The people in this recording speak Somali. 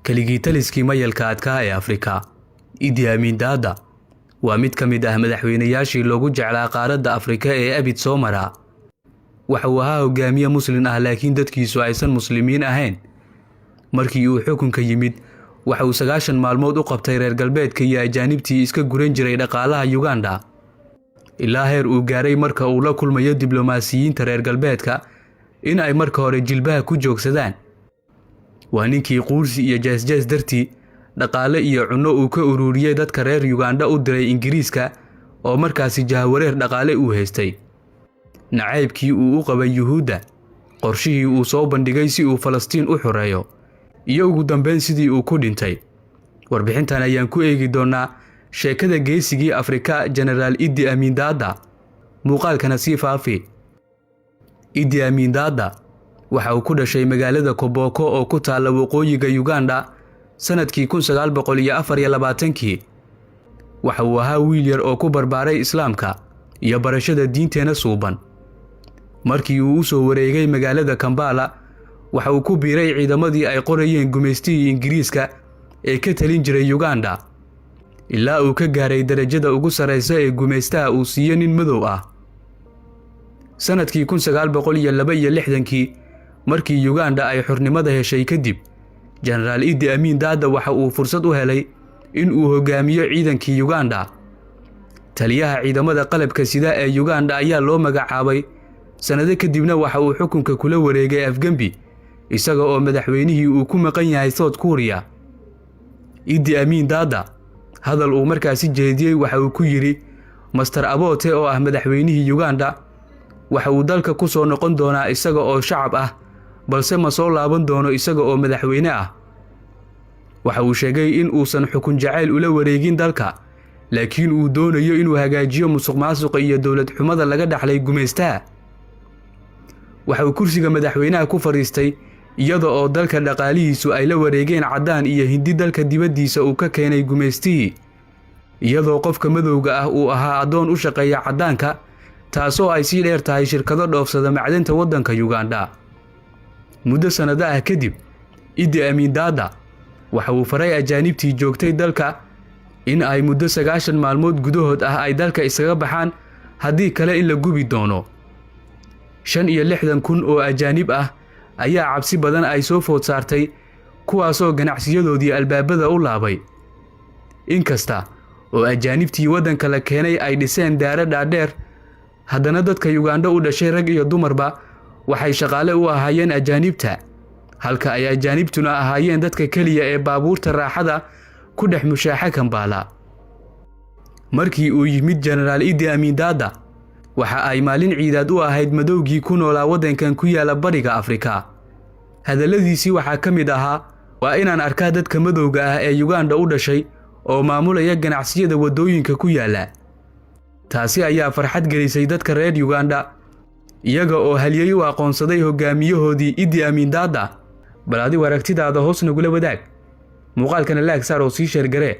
keligii taliskii mayalka adkaa ee Afrika. Idi Amin Dada waa mid ka mid ah madaxweynayaashii loogu jeclaa qaaradda Afrika ee abid soo mara. Waxa uu ahaa hogaamiye Muslim ah laakiin dadkiisu aysan Muslimiin ahayn. Markii uu xukunka yimid, waxa uu 9 maalmood u qabtay reer galbeedka iyo ajaanibtii iska guran jiray dhaqaalaha Uganda. Ilaa heer uu gaaray marka uu la kulmayo diblomaasiyiinta reer galbeedka in ay marka hore jilbaha ku joogsadaan. Waa ninkii quursi iyo jees dartii dhaqaale iyo cunno uu ka ururiyay dadka reer Uganda u diray Ingiriiska oo markaasi jahawareer dhaqaale uu haystay. Nacaybkii uu u qabay Yuhuudda, qorshihii uu soo bandhigay si uu Falastiin u xoreeyo, iyo ugu dambeyn sidii uu ku dhintay. Warbixintan ayaan ku eegi doonaa sheekada geesigii Afrika General Idi Amin Dada. Muuqaalkana sii faafi. Idi Amin Dada waxa uu ku dhashay magaalada Koboko oo ku taala waqooyiga Uganda sanadkii 1924. Waxa uu ahaa wiil yar oo ku barbaaray Islaamka iyo barashada diinteena suuban. Markii uu u soo wareegay magaalada Kampala, waxa uu ku biiray ciidamadii ay qorayeen gumeystigii Ingiriiska ee ka talin jiray Uganda, ilaa uu ka gaaray darajada ugu sareysa ee gumeystaha uu siiyay nin madow ah. Sanadkii 1962 markii Uganda ay xornimada heshay kadib, General Idi Amin Dada waxa uu fursad u helay in uu hogaamiyo ciidankii Uganda. Taliyaha ciidamada qalabka sida ee Uganda ayaa loo magacaabay sanado kadibna waxa uu xukunka kula wareegay Afgembi, isaga oo madaxweynihii uu ku maqan yahay South Korea. Idi Amin Dada hadal uu markaasi jeediyay waxa uu ku yiri Master Abote oo ah madaxweynihii Uganda waxa uu dalka ku soo noqon doonaa isaga oo shacab ah, balse ma soo laaban doono isaga oo madaxweyne ah. Waxa uu sheegay in uusan xukun jacayl ula wareegin dalka, laakiin uu doonayo inuu hagaajiyo musuqmaasuqa iyo dawlad xumada laga dhaxlay gumeystaha. Waxa uu kursiga madaxweynaha ku fariistay iyada oo dalka dhaqaalihiisu ay la wareegeen cadaan iyo Hindi dalka dibadiisa uu ka keenay gumeystii, iyadoo qofka madowga ah uu ahaa adoon u shaqeeya cadaanka, taasoo ay sii dheer tahay shirkado dhoofsada macdanta waddanka Uganda. Muddo sanado ah kadib, Idi Amin Dada waxa uu faray ajaanibtii joogtay dalka in ay muddo 9 maalmood gudahood ah ay dalka isaga baxaan, haddii kale in la gubi doono. 65,000 oo ajaanib ah ayaa cabsi badan ay soo food saartay, kuwaasoo ganacsiyadoodii albaabada u laabay. Inkasta oo ajaanibtii waddanka la keenay ay dhiseen daara dhaadheer, haddana dadka Uganda u dhashay rag iyo dumarba waxay shaqaale u ahaayeen ajaanibta, halka ay ajaanibtuna ahaayeen dadka kaliya ee baabuurta raaxada ku dhex mushaaxa Kampala. Markii uu yimid General Idi Amin Dada, waxa ay maalin ciidaad u ahayd madowgii ku noolaa waddankan ku yaala bariga Afrika. Hadaladiisii waxaa ka mid ahaa, waa inaan arkaa dadka madowga ah ee Uganda u dhashay oo maamulaya ganacsiyada wadooyinka ku yaala. Taasi ayaa farxad gelisay dadka reer Uganda, iyaga oo haliyay u aqoonsaday hogaamiyahoodii Idi Amin Dada. Bal adigu aragtidaada hoos nagula wadaag. Muuqaalkana like saar oo sii share garee